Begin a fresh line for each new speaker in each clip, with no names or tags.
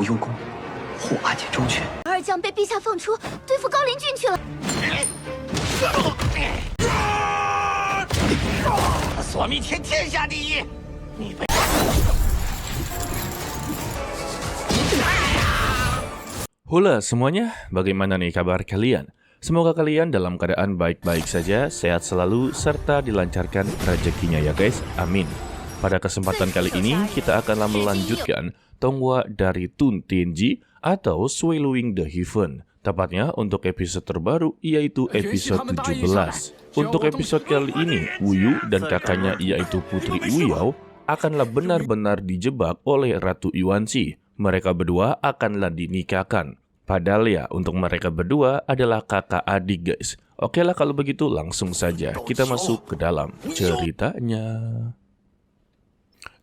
无用功，护阿姐周全。
二将被陛下放出对付高陵郡去了。
索弥天天下第一，你被。
Hula semuanya, bagaimana nih kabar kalian? Semoga kalian dalam keadaan baik-baik saja, sehat selalu, serta dilancarkan rezekinya ya guys, amin. Pada kesempatan kali ini, kita akanlah melanjutkan Tonghua dari Tun Tianji atau Swallowing the Heaven. Tepatnya untuk episode terbaru, yaitu episode 17. Untuk episode kali ini, Wuyu dan kakaknya yaitu Putri Wuyao akanlah benar-benar dijebak oleh Ratu Yuanxi. Mereka berdua akanlah dinikahkan. Padahal ya, untuk mereka berdua adalah kakak adik guys. Oke lah kalau begitu langsung saja kita masuk ke dalam ceritanya.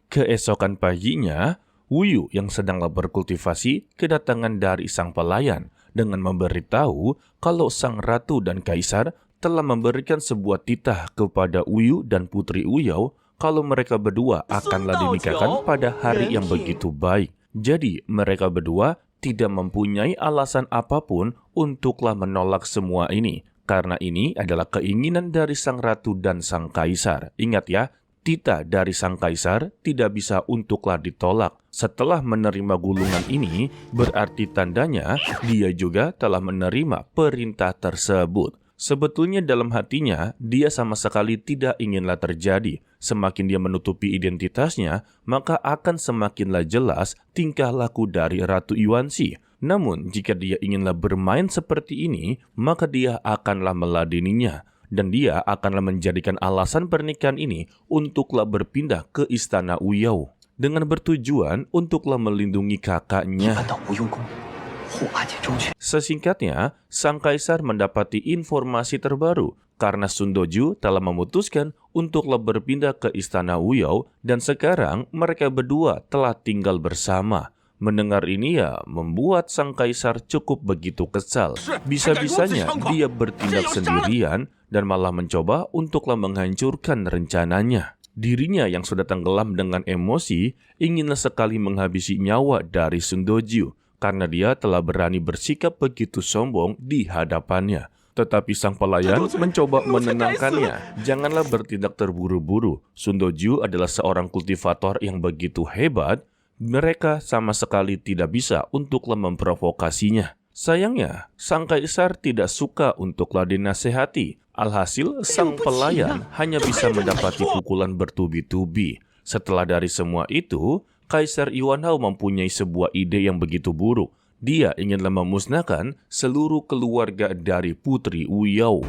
Keesokan paginya, Wuyu yang sedang berkultivasi kedatangan dari sang pelayan dengan memberitahu kalau sang ratu dan kaisar telah memberikan sebuah titah kepada Wuyu dan Putri Wuyao kalau mereka berdua akanlah dinikahkan pada hari yang begitu baik. Jadi mereka berdua tidak mempunyai alasan apapun untuklah menolak semua ini. Karena ini adalah keinginan dari sang ratu dan sang kaisar. Ingat ya, titah dari sang kaisar tidak bisa untuklah ditolak. Setelah menerima gulungan ini, berarti tandanya dia juga telah menerima perintah tersebut. Sebetulnya dalam hatinya, dia sama sekali tidak inginlah terjadi. Semakin dia menutupi identitasnya, maka akan semakinlah jelas tingkah laku dari Ratu Yuanxi. Namun, jika dia inginlah bermain seperti ini, maka dia akanlah meladeninya. Dan dia akanlah menjadikan alasan pernikahan ini untuklah berpindah ke istana Wuyao. Dengan bertujuan untuklah melindungi kakaknya. Sesingkatnya, sang kaisar mendapati informasi terbaru karena Sun Doju telah memutuskan untuklah berpindah ke istana Wuyao dan sekarang mereka berdua telah tinggal bersama. Mendengar ini ya membuat sang kaisar cukup begitu kesal. Bisa-bisanya dia bertindak sendirian dan malah mencoba untuklah menghancurkan rencananya. Dirinya yang sudah tenggelam dengan emosi inginlah sekali menghabisi nyawa dari Sun Doju. Karena dia telah berani bersikap begitu sombong di hadapannya. Tetapi sang pelayan mencoba menenangkannya. Janganlah bertindak terburu-buru. Sun Doju adalah seorang kultivator yang begitu hebat. Mereka sama sekali tidak bisa untuklah memprovokasinya. Sayangnya, sang kaisar tidak suka untuklah dinasehati. Alhasil, sang pelayan hanya bisa mendapati pukulan bertubi-tubi. Setelah dari semua itu, Kaisar Yuanhao mempunyai sebuah ide yang begitu buruk. Dia inginlah memusnahkan seluruh keluarga dari Putri Wuyao.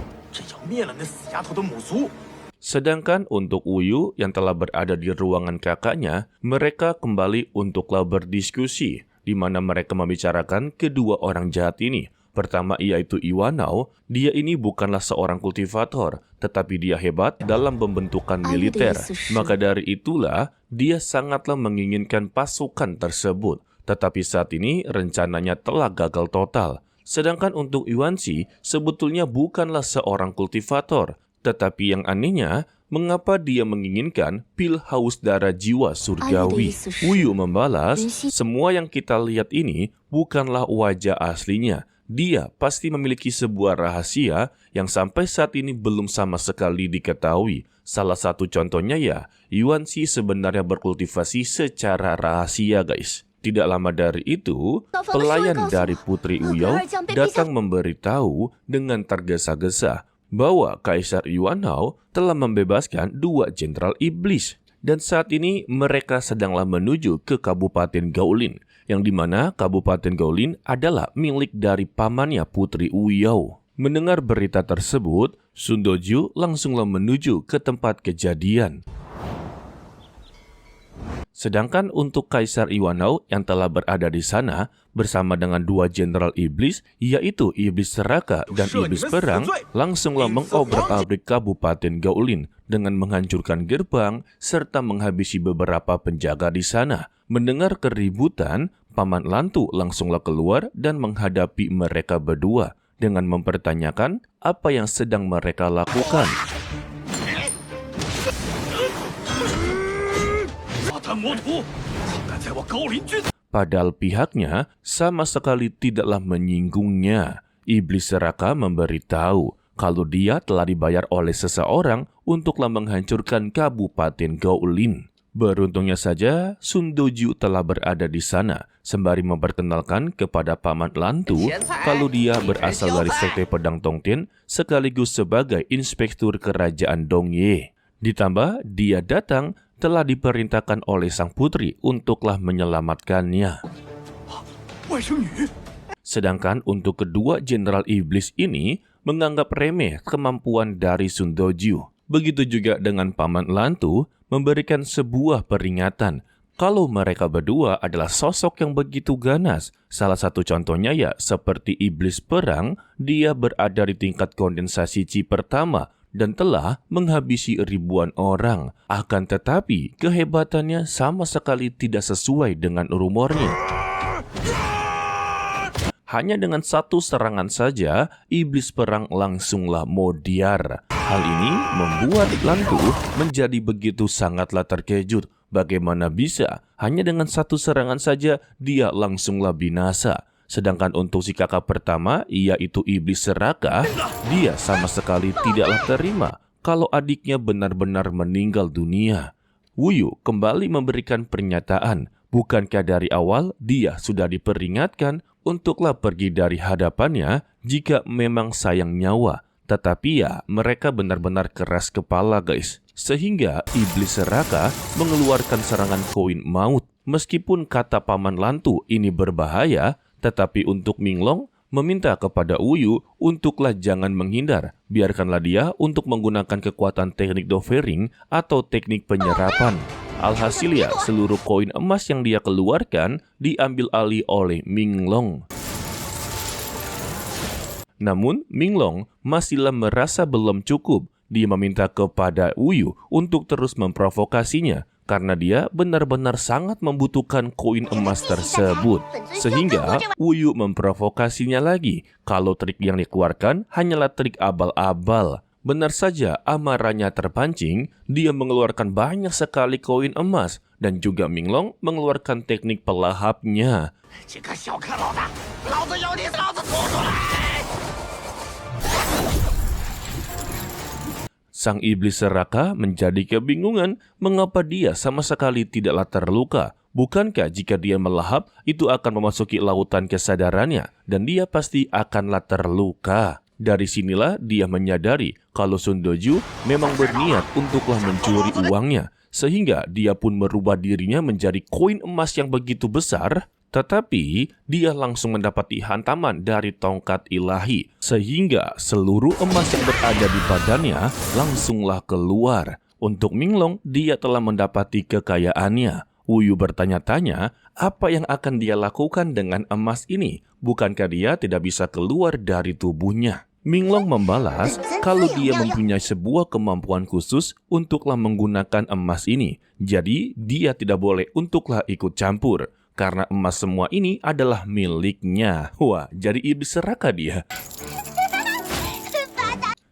Sedangkan untuk Wuyu yang telah berada di ruangan kakaknya, mereka kembali untuklah berdiskusi, di mana mereka membicarakan kedua orang jahat ini. Pertama yaitu Yuanhao, dia ini bukanlah seorang kultivator, tetapi dia hebat dalam pembentukan militer. Maka dari itulah, dia sangatlah menginginkan pasukan tersebut. Tetapi saat ini rencananya telah gagal total. Sedangkan untuk Yuanxi, sebetulnya bukanlah seorang kultivator. Tetapi yang anehnya, mengapa dia menginginkan pil haus darah jiwa surgawi? Wuyu membalas, semua yang kita lihat ini bukanlah wajah aslinya. Dia pasti memiliki sebuah rahasia yang sampai saat ini belum sama sekali diketahui. Salah satu contohnya ya, Yuanxi sebenarnya berkultivasi secara rahasia guys. Tidak lama dari itu, pelayan dari Putri Wuyao datang memberitahu dengan tergesa-gesa bahwa Kaisar Yuanhao telah membebaskan 2 jenderal iblis. Dan saat ini mereka sedanglah menuju ke Kabupaten Gaolin, yang dimana Kabupaten Gaolin adalah milik dari pamannya Putri Wuyao. Mendengar berita tersebut, Sun Doju langsunglah menuju ke tempat kejadian. Sedangkan untuk Kaisar Yuanhao yang telah berada di sana bersama dengan 2 jenderal iblis, yaitu iblis neraka dan iblis perang, langsunglah mengobrak-abrik Kabupaten Gaolin dengan menghancurkan gerbang serta menghabisi beberapa penjaga di sana. Mendengar keributan, Paman Lantu langsunglah keluar dan menghadapi mereka berdua dengan mempertanyakan apa yang sedang mereka lakukan. padahal pihaknya sama sekali tidaklah menyinggungnya. Iblis Seraka memberitahu kalau dia telah dibayar oleh seseorang untuklah menghancurkan Kabupaten Gaolin. Beruntungnya saja, Sun Doju telah berada di sana sembari memperkenalkan kepada Paman Lantu kalau dia berasal dari Sekte Pedang Tongtian sekaligus sebagai inspektur kerajaan Dongye. Ditambah, dia datang telah diperintahkan oleh sang putri untuklah menyelamatkannya. Sedangkan untuk kedua jenderal iblis ini menganggap remeh kemampuan dari Sun Doju. Begitu juga dengan Paman Lantu memberikan sebuah peringatan kalau mereka berdua adalah sosok yang begitu ganas. Salah satu contohnya ya seperti iblis perang, dia berada di tingkat kondensasi Chi pertama dan telah menghabisi ribuan orang. Akan tetapi kehebatannya sama sekali tidak sesuai dengan rumornya. Hanya dengan satu serangan saja, iblis perang langsunglah modiar. Hal ini membuat Lantu menjadi begitu sangatlah terkejut. Bagaimana bisa hanya dengan satu serangan saja dia langsunglah binasa. Sedangkan untuk si kakak pertama, yaitu iblis Seraka, dia sama sekali tidaklah terima kalau adiknya benar-benar meninggal dunia. Wuyu kembali memberikan pernyataan, bukankah dari awal dia sudah diperingatkan untuklah pergi dari hadapannya jika memang sayang nyawa. Tetapi ya, mereka benar-benar keras kepala guys. Sehingga iblis Seraka mengeluarkan serangan koin maut. Meskipun kata Paman Lantu ini berbahaya, tetapi untuk Minglong meminta kepada Wuyu untuklah jangan menghindar. Biarkanlah dia untuk menggunakan kekuatan teknik dovering atau teknik penyerapan. Alhasil ya, seluruh koin emas yang dia keluarkan diambil alih oleh Minglong. Namun, Minglong masihlah merasa belum cukup. Dia meminta kepada Wuyu untuk terus memprovokasinya karena dia benar-benar sangat membutuhkan koin emas tersebut. Sehingga Wuyu memprovokasinya lagi kalau trik yang dikeluarkan hanyalah trik abal-abal. Benar saja amarahnya terpancing, dia mengeluarkan banyak sekali koin emas dan juga Minglong mengeluarkan teknik pelahapnya. Sang iblis Seraka menjadi kebingungan mengapa dia sama sekali tidaklah terluka. Bukankah jika dia melahap itu akan memasuki lautan kesadarannya dan dia pasti akanlah terluka. Dari sinilah dia menyadari kalau Sun Doju memang berniat untuklah mencuri uangnya. Sehingga dia pun merubah dirinya menjadi koin emas yang begitu besar. Tetapi dia langsung mendapati hantaman dari tongkat ilahi. Sehingga seluruh emas yang berada di badannya langsunglah keluar. Untuk Minglong, dia telah mendapati kekayaannya. Wuyu bertanya-tanya apa yang akan dia lakukan dengan emas ini. Bukankah dia tidak bisa keluar dari tubuhnya? Minglong membalas kalau dia mempunyai sebuah kemampuan khusus untuklah menggunakan emas ini. Jadi dia tidak boleh untuklah ikut campur. Karena emas semua ini adalah miliknya. Wah, jadi iblis Seraka dia.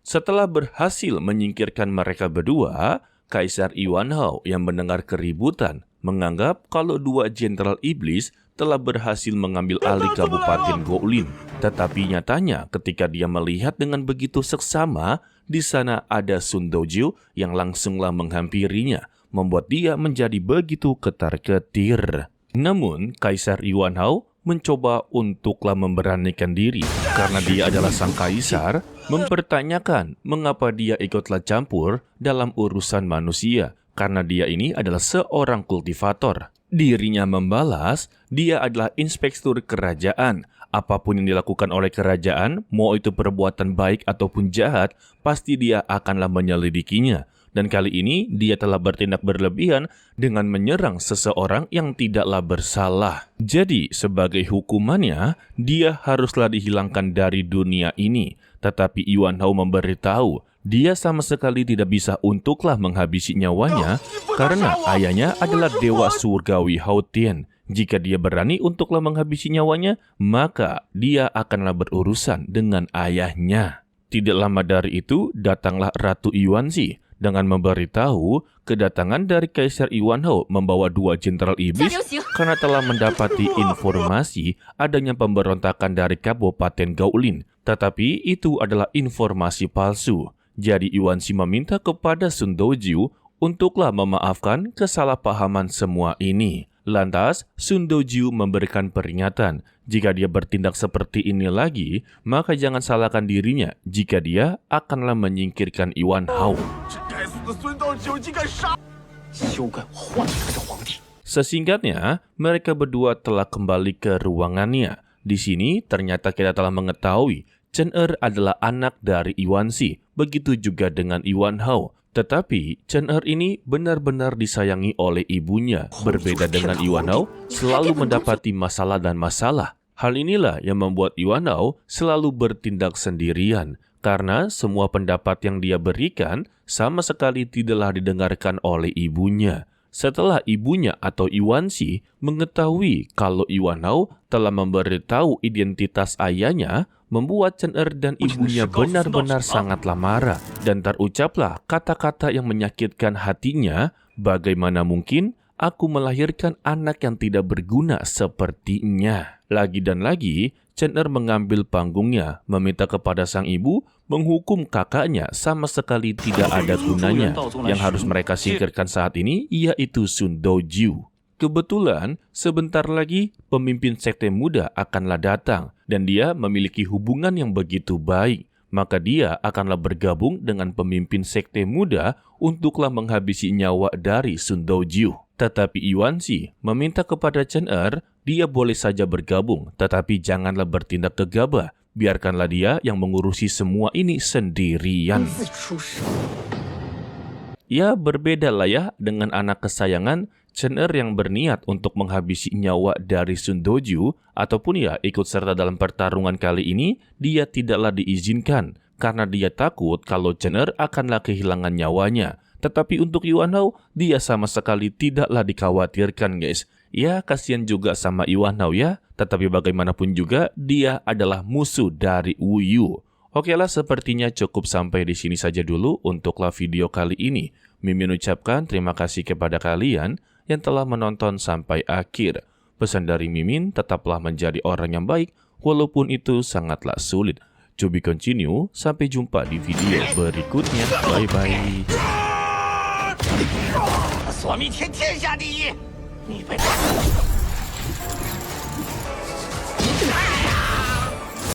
Setelah berhasil menyingkirkan mereka berdua, Kaisar Yuanhao yang mendengar keributan menganggap kalau dua jenderal iblis telah berhasil mengambil alih Kabupaten Gaolin. Tetapi nyatanya ketika dia melihat dengan begitu seksama, di sana ada Sun Doju yang langsunglah menghampirinya, membuat dia menjadi begitu ketar-ketir. Namun, Kaisar Yuanhao mencoba untuklah memberanikan diri karena dia adalah sang kaisar, mempertanyakan mengapa dia ikutlah campur dalam urusan manusia karena dia ini adalah seorang kultivator. Dirinya membalas, dia adalah inspektur kerajaan. Apapun yang dilakukan oleh kerajaan, mau itu perbuatan baik ataupun jahat, pasti dia akanlah menyelidikinya. Dan kali ini dia telah bertindak berlebihan dengan menyerang seseorang yang tidaklah bersalah. Jadi sebagai hukumannya, dia haruslah dihilangkan dari dunia ini. Tetapi Yuanhao memberitahu, dia sama sekali tidak bisa untuklah menghabisi nyawanya karena ayahnya adalah dewa surgawi Hao Tian. Jika dia berani untuklah menghabisi nyawanya, maka dia akanlah berurusan dengan ayahnya. Tidak lama dari itu, datanglah Ratu Yuanzi dengan memberitahu kedatangan dari Kaisar Yuan Hao membawa 2 jenderal iblis karena telah mendapati informasi adanya pemberontakan dari Kabupaten Gaolin. Tetapi itu adalah informasi palsu. Jadi Yuan Shi meminta kepada Sun Dojiu untuklah memaafkan kesalahpahaman semua ini. Lantas, Sun Dojiu memberikan peringatan, jika dia bertindak seperti ini lagi, maka jangan salahkan dirinya jika dia akanlah menyingkirkan Yuan Hao. Sesingkatnya, mereka berdua telah kembali ke ruangannya. Di sini, ternyata kita telah mengetahui Chen Er adalah anak dari Yuan Shi, begitu juga dengan Yuan Hao. Tetapi, Chen Er ini benar-benar disayangi oleh ibunya. Berbeda dengan Yuan Hao, selalu mendapati masalah dan masalah. Hal inilah yang membuat Yuan Hao selalu bertindak sendirian. Karena semua pendapat yang dia berikan sama sekali tidaklah didengarkan oleh ibunya. Setelah ibunya atau Yuan Shi mengetahui kalau Yuan Hao telah memberitahu identitas ayahnya, membuat Chen Er dan ibunya benar-benar sangatlah marah. Dan terucaplah kata-kata yang menyakitkan hatinya, bagaimana mungkin aku melahirkan anak yang tidak berguna sepertinya. Lagi dan lagi, Chen Er mengambil panggungnya, meminta kepada sang ibu menghukum kakaknya sama sekali tidak ada gunanya. Yang harus mereka singkirkan saat ini yaitu Sun Dojiu. Kebetulan, sebentar lagi pemimpin sekte muda akanlah datang dan dia memiliki hubungan yang begitu baik. Maka dia akanlah bergabung dengan pemimpin sekte muda untuklah menghabisi nyawa dari Sun Dojiu. Tetapi Yuan Shi meminta kepada Chen Er, dia boleh saja bergabung, tetapi janganlah bertindak gegabah. Biarkanlah dia yang mengurusi semua ini sendirian. Ya, berbeda lah ya dengan anak kesayangan Chen Er yang berniat untuk menghabisi nyawa dari Sun Dojiu, ataupun ya ikut serta dalam pertarungan kali ini, dia tidaklah diizinkan karena dia takut kalau Chen Er akanlah kehilangan nyawanya. Tetapi untuk Yuan Hao, dia sama sekali tidaklah dikhawatirkan guys. Ya, kasihan juga sama Yuan Hao ya, tetapi bagaimanapun juga dia adalah musuh dari Wu Yu. Oke lah, sepertinya cukup sampai di sini saja dulu untuklah video kali ini. Mimin ucapkan terima kasih kepada kalian yang telah menonton sampai akhir. Pesan dari Mimin, tetaplah menjadi orang yang baik, walaupun itu sangatlah sulit. To be continue, sampai jumpa di video berikutnya. Bye-bye.
索弥天天下第一，你被